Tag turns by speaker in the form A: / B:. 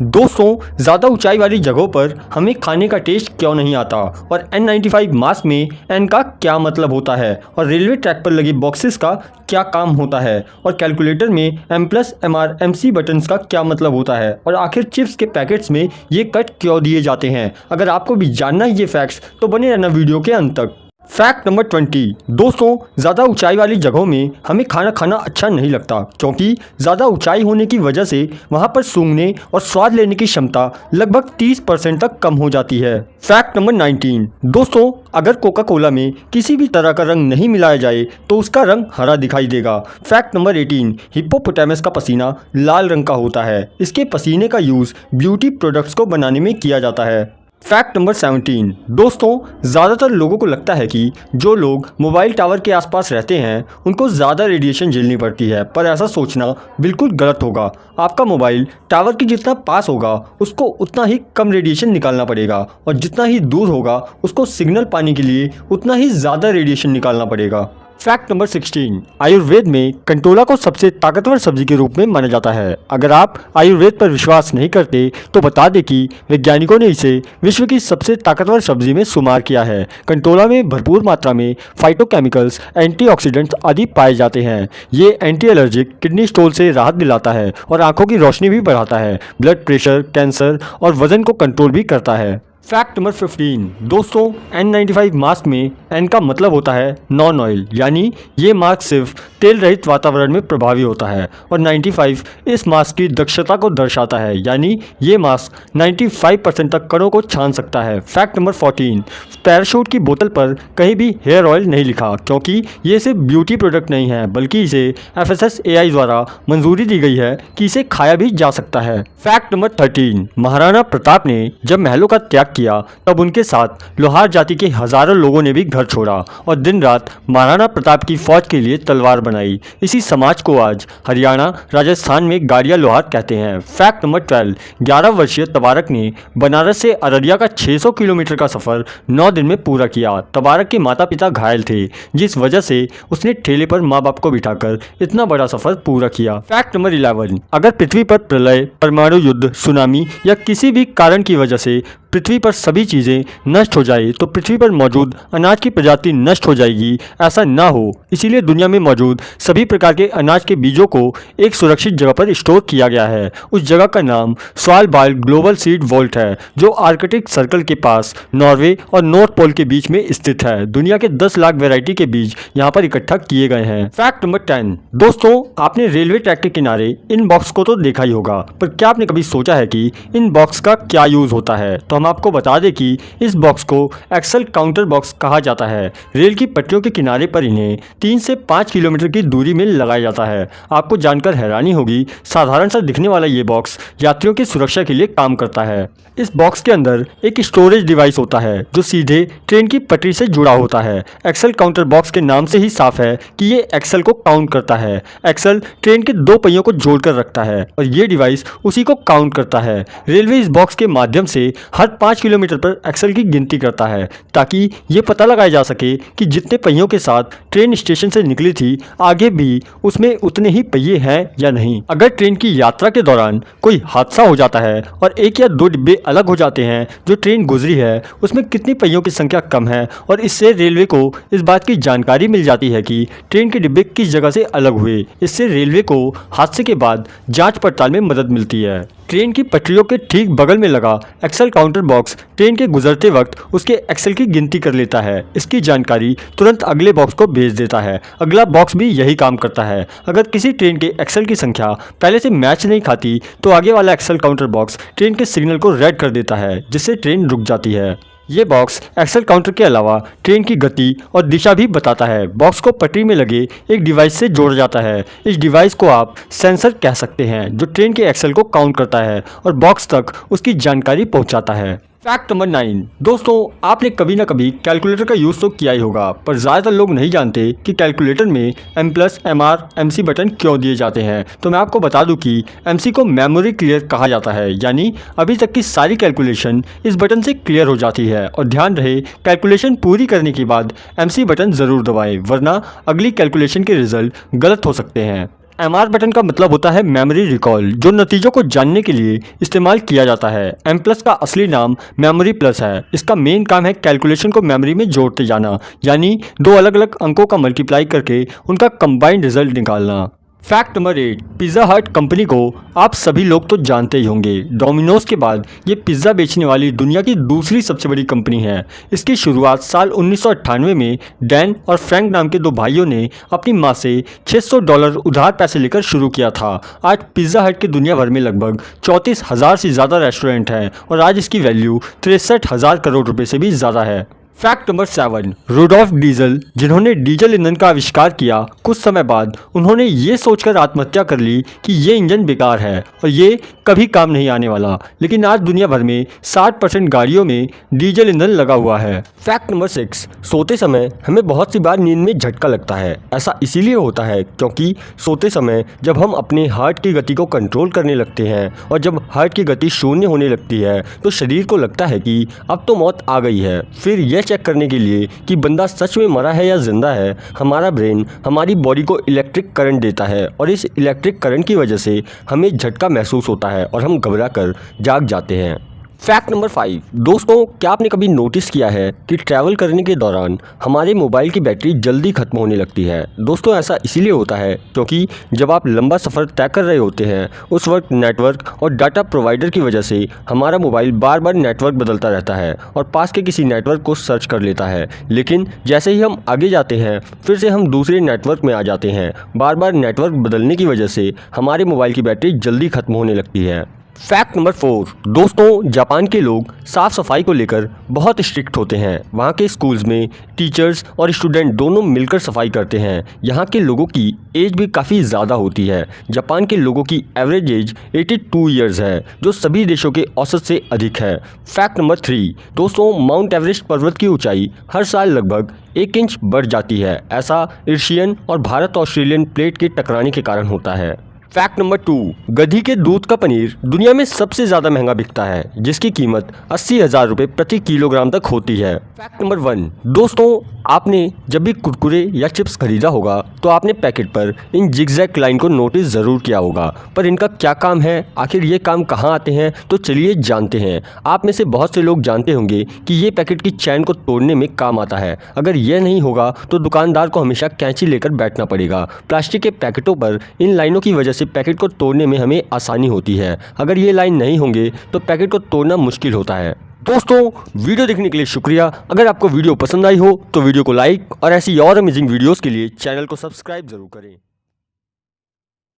A: दोस्तों, ज़्यादा ऊंचाई वाली जगहों पर हमें खाने का टेस्ट क्यों नहीं आता और N95 मास्क में N का क्या मतलब होता है और रेलवे ट्रैक पर लगे बॉक्सेस का क्या काम होता है और कैलकुलेटर में M+, MR, MC बटन्स का क्या मतलब होता है और आखिर चिप्स के पैकेट्स में ये कट क्यों दिए जाते हैं। अगर आपको भी जानना है ये फैक्ट्स तो बने रहना वीडियो के अंत तक। Fact number 20। दोस्तों, ज़्यादा ऊंचाई वाली जगहों में हमें खाना खाना अच्छा नहीं लगता क्योंकि ज़्यादा ऊंचाई होने की वजह से वहां पर सूंघने और स्वाद लेने की क्षमता लगभग 30% तक कम हो जाती है। Fact number 19। दोस्तों, अगर कोका कोला में किसी भी तरह का रंग नहीं मिलाया जाए तो उसका रंग हरा दिखाई देगा। Fact number 18। हिप्पोपोटामस का पसीना लाल रंग का होता है। इसके पसीने का यूज़ ब्यूटी प्रोडक्ट्स को बनाने में किया जाता है। Fact number 17। दोस्तों, ज़्यादातर लोगों को लगता है कि जो लोग मोबाइल टावर के आसपास रहते हैं उनको ज़्यादा रेडिएशन झेलनी पड़ती है, पर ऐसा सोचना बिल्कुल गलत होगा। आपका मोबाइल टावर के जितना पास होगा उसको उतना ही कम रेडिएशन निकालना पड़ेगा और जितना ही दूर होगा उसको सिग्नल पाने के लिए उतना ही ज़्यादा रेडिएशन निकालना पड़ेगा। Fact number 16। आयुर्वेद में कंटोला को सबसे ताकतवर सब्जी के रूप में माना जाता है। अगर आप आयुर्वेद पर विश्वास नहीं करते तो बता दें कि वैज्ञानिकों ने इसे विश्व की सबसे ताकतवर सब्जी में शुमार किया है। कंटोला में भरपूर मात्रा में फाइटोकेमिकल्स, एंटीऑक्सीडेंट्स आदि पाए जाते हैं। ये एंटी एलर्जिक, किडनी स्टोन से राहत दिलाता है और आंखों की रोशनी भी बढ़ाता है। ब्लड प्रेशर, कैंसर और वजन को कंट्रोल भी करता है। Fact number 15। दोस्तों, N95 मास्क में N का मतलब होता है नॉन ऑयल, यानी ये मास्क सिर्फ तेल रहित वातावरण में प्रभावी होता है और 95 इस मास्क की दक्षता को दर्शाता है, यानी ये मास्क 95% तक कणों को छान सकता है। Fact number 14। पैराशूट की बोतल पर कहीं भी हेयर ऑयल नहीं लिखा क्योंकि ये सिर्फ ब्यूटी प्रोडक्ट नहीं है बल्कि इसे FSSAI द्वारा मंजूरी दी गई है कि इसे खाया भी जा सकता है। Fact number 13। महाराणा प्रताप ने जब महलों का त्याग किया तब उनके साथ लोहार जाति के हजारों लोगों ने भी घर छोड़ा और दिन रात महाराणा प्रताप की फौज के लिए तलवार बनाई। इसी समाज को आज हरियाणा, राजस्थान में गाड़िया लोहार कहते हैं। Fact number 12। 11 वर्षीय तबारक ने बनारस से अररिया का 600 किलोमीटर का सफर 9 दिन में पूरा किया। तबारक के माता पिता घायल थे जिस वजह से उसने ठेले पर माँ बाप को बिठाकर इतना बड़ा सफर पूरा किया। Fact number 11। अगर पृथ्वी पर प्रलय, परमाणु युद्ध, सुनामी या किसी भी कारण की वजह से पृथ्वी पर सभी चीज़ें नष्ट हो जाए तो पृथ्वी पर मौजूद अनाज की प्रजाति नष्ट हो जाएगी। ऐसा ना हो इसीलिए दुनिया में मौजूद सभी प्रकार के अनाज के बीजों को एक सुरक्षित जगह पर स्टोर किया गया है। उस जगह का नाम स्वालबार्ड ग्लोबल सीड वॉल्ट है जो आर्कटिक सर्कल के पास नॉर्वे और नॉर्थ पोल के बीच में स्थित है। दुनिया के 10 लाख वैरायटी के बीज यहाँ पर इकट्ठा किए गए हैं। Fact number 10। दोस्तों, आपने रेलवे ट्रैक के किनारे इन बॉक्स को तो देखा ही होगा, पर क्या आपने कभी सोचा है कि इन बॉक्स का क्या यूज होता है? तो हम आपको बता दें कि इस बॉक्स को एक्सेल काउंटर बॉक्स कहा जाता है। रेल की पटरियों के किनारे पर इन्हें 3 से 5 किलोमीटर की दूरी में लगाया जाता है। आपको जानकर हैरानी होगी, साधारण सा दिखने वाला ये बॉक्स यात्रियों की सुरक्षा के लिए काम करता है। इस बॉक्स के अंदर एक स्टोरेज डिवाइस होता है जो सीधे ट्रेन की पटरी से जुड़ा होता है। एक्सेल काउंटर बॉक्स के नाम से ही साफ है कि ये एक्सेल को काउंट करता है। एक्सेल ट्रेन के 2 पहियों को जोड़कर रखता है और ये डिवाइस उसी को काउंट करता है। रेलवे इस बॉक्स के माध्यम से हर 5 किलोमीटर पर एक्सेल की गिनती करता है ताकि ये पता लगाया जा सके कि जितने पहियों के साथ ट्रेन स्टेशन से निकली थी आगे भी उसमें उतने ही पहिए हैं या नहीं। अगर ट्रेन की यात्रा के दौरान कोई हादसा हो जाता है और 1 या 2 डिब्बे अलग हो जाते हैं जो ट्रेन गुजरी है उसमें कितनी पहियों की संख्या कम है और इससे रेलवे को इस बात की जानकारी मिल जाती है कि ट्रेन के डिब्बे किस जगह से अलग हुए। इससे रेलवे को हादसे के बाद जांच पड़ताल में मदद मिलती है। ट्रेन की पटरियों के ठीक बगल में लगा एक्सेल काउंटर बॉक्स ट्रेन के गुजरते वक्त उसके एक्सेल की गिनती कर लेता है। इसकी जानकारी तुरंत अगले बॉक्स को भेज देता है। अगला बॉक्स भी यही काम करता है। अगर किसी ट्रेन के एक्सेल की संख्या पहले से मैच नहीं खाती तो आगे वाला एक्सेल काउंटर बॉक्स ट्रेन के सिग्नल को रेड कर देता है जिससे ट्रेन रुक जाती है। ये बॉक्स एक्सेल काउंटर के अलावा ट्रेन की गति और दिशा भी बताता है। बॉक्स को पटरी में लगे एक डिवाइस से जोड़ा जाता है। इस डिवाइस को आप सेंसर कह सकते हैं जो ट्रेन के एक्सेल को काउंट करता है और बॉक्स तक उसकी जानकारी पहुंचाता है। Fact number 9। दोस्तों, आपने कभी ना कभी कैलकुलेटर का यूज़ तो किया ही होगा, पर ज़्यादातर लोग नहीं जानते कि कैलकुलेटर में M+, MR, MC बटन क्यों दिए जाते हैं। तो मैं आपको बता दूं कि MC को मेमोरी क्लियर कहा जाता है, यानी अभी तक की सारी कैलकुलेशन इस बटन से क्लियर हो जाती है। और ध्यान रहे, कैलकुलेशन पूरी करने के बाद MC बटन ज़रूर दबाएं, वरना अगली कैलकुलेशन के रिजल्ट गलत हो सकते हैं। MR बटन का मतलब होता है मेमोरी रिकॉल, जो नतीजों को जानने के लिए इस्तेमाल किया जाता है। M+ का असली नाम मेमोरी प्लस है। इसका मेन काम है कैलकुलेशन को मेमोरी में जोड़ते जाना, यानी दो अलग अलग अंकों का मल्टीप्लाई करके उनका कंबाइंड रिजल्ट निकालना। फैक्ट नंबर 8, पिज़्ज़ा हट कंपनी को आप सभी लोग तो जानते ही होंगे। डोमिनोज के बाद ये पिज़्ज़ा बेचने वाली दुनिया की दूसरी सबसे बड़ी कंपनी है। इसकी शुरुआत साल 1998 में डैन और फ्रैंक नाम के दो भाइयों ने अपनी माँ से $600 उधार पैसे लेकर शुरू किया था। आज पिज़्ज़ा हट के दुनिया भर में लगभग 34,000 से ज़्यादा रेस्टोरेंट हैं और आज इसकी वैल्यू 63,000 करोड़ रुपये से भी ज़्यादा है। फैक्ट नंबर 7, रुडोल्फ डीजल, जिन्होंने डीजल ईंधन का आविष्कार किया, कुछ समय बाद उन्होंने ये सोचकर आत्महत्या कर ली कि ये इंजन बेकार है और ये कभी काम नहीं आने वाला। लेकिन आज दुनिया भर में 60% गाड़ियों में डीजल ईंधन लगा हुआ है। फैक्ट नंबर 6, सोते समय हमें बहुत सी बार नींद में झटका लगता है। ऐसा इसीलिए होता है क्योंकि सोते समय जब हम अपने हार्ट की गति को कंट्रोल करने लगते हैं और जब हार्ट की गति शून्य होने लगती है तो शरीर को लगता है कि अब तो मौत आ गई है। फिर यह चेक करने के लिए कि बंदा सच में मरा है या जिंदा है, हमारा ब्रेन हमारी बॉडी को इलेक्ट्रिक करंट देता है और इस इलेक्ट्रिक करंट की वजह से हमें झटका महसूस होता है और हम घबरा कर जाग जाते हैं। फैक्ट नंबर 5, दोस्तों क्या आपने कभी नोटिस किया है कि ट्रैवल करने के दौरान हमारे मोबाइल की बैटरी जल्दी ख़त्म होने लगती है। दोस्तों ऐसा इसीलिए होता है क्योंकि जब आप लंबा सफ़र तय कर रहे होते हैं उस वक्त नेटवर्क और डाटा प्रोवाइडर की वजह से हमारा मोबाइल बार बार नेटवर्क बदलता रहता है और पास के किसी नेटवर्क को सर्च कर लेता है। लेकिन जैसे ही हम आगे जाते हैं फिर से हम दूसरे नेटवर्क में आ जाते हैं। बार बार नेटवर्क बदलने की वजह से हमारे मोबाइल की बैटरी जल्दी ख़त्म होने लगती है। फैक्ट नंबर 4, दोस्तों जापान के लोग साफ़ सफाई को लेकर बहुत स्ट्रिक्ट होते हैं। वहाँ के स्कूल्स में टीचर्स और स्टूडेंट दोनों मिलकर सफाई करते हैं। यहाँ के लोगों की एज भी काफ़ी ज़्यादा होती है। जापान के लोगों की एवरेज एज 82 ईयर्स है, जो सभी देशों के औसत से अधिक है। फैक्ट नंबर 3, दोस्तों माउंट एवरेस्ट पर्वत की ऊंचाई हर साल लगभग 1 इंच बढ़ जाती है। ऐसा एशियन और भारत ऑस्ट्रेलियन प्लेट के टकराने के कारण होता है। फैक्ट नंबर 2, गधी के दूध का पनीर दुनिया में सबसे ज़्यादा महंगा बिकता है, जिसकी कीमत 80,000 रुपये प्रति किलोग्राम तक होती है। फैक्ट नंबर 1, दोस्तों आपने जब भी कुरकुरे या चिप्स खरीदा होगा तो आपने पैकेट पर इन जिगजैग लाइन को नोटिस ज़रूर किया होगा, पर इनका क्या काम है, आखिर ये काम कहाँ आते हैं, तो चलिए जानते हैं। आप में से बहुत से लोग जानते होंगे कि ये पैकेट की चैन को तोड़ने में काम आता है। अगर यह नहीं होगा तो दुकानदार को हमेशा कैंची लेकर बैठना पड़ेगा। प्लास्टिक के पैकेटों पर इन लाइनों की वजह से पैकेट को तोड़ने में हमें आसानी होती है। अगर ये लाइन नहीं होंगे तो पैकेट को तोड़ना मुश्किल होता है। दोस्तों वीडियो देखने के लिए शुक्रिया। अगर आपको वीडियो पसंद आई हो तो वीडियो को लाइक और ऐसी और अमेजिंग वीडियोस के लिए चैनल को सब्सक्राइब जरूर करें।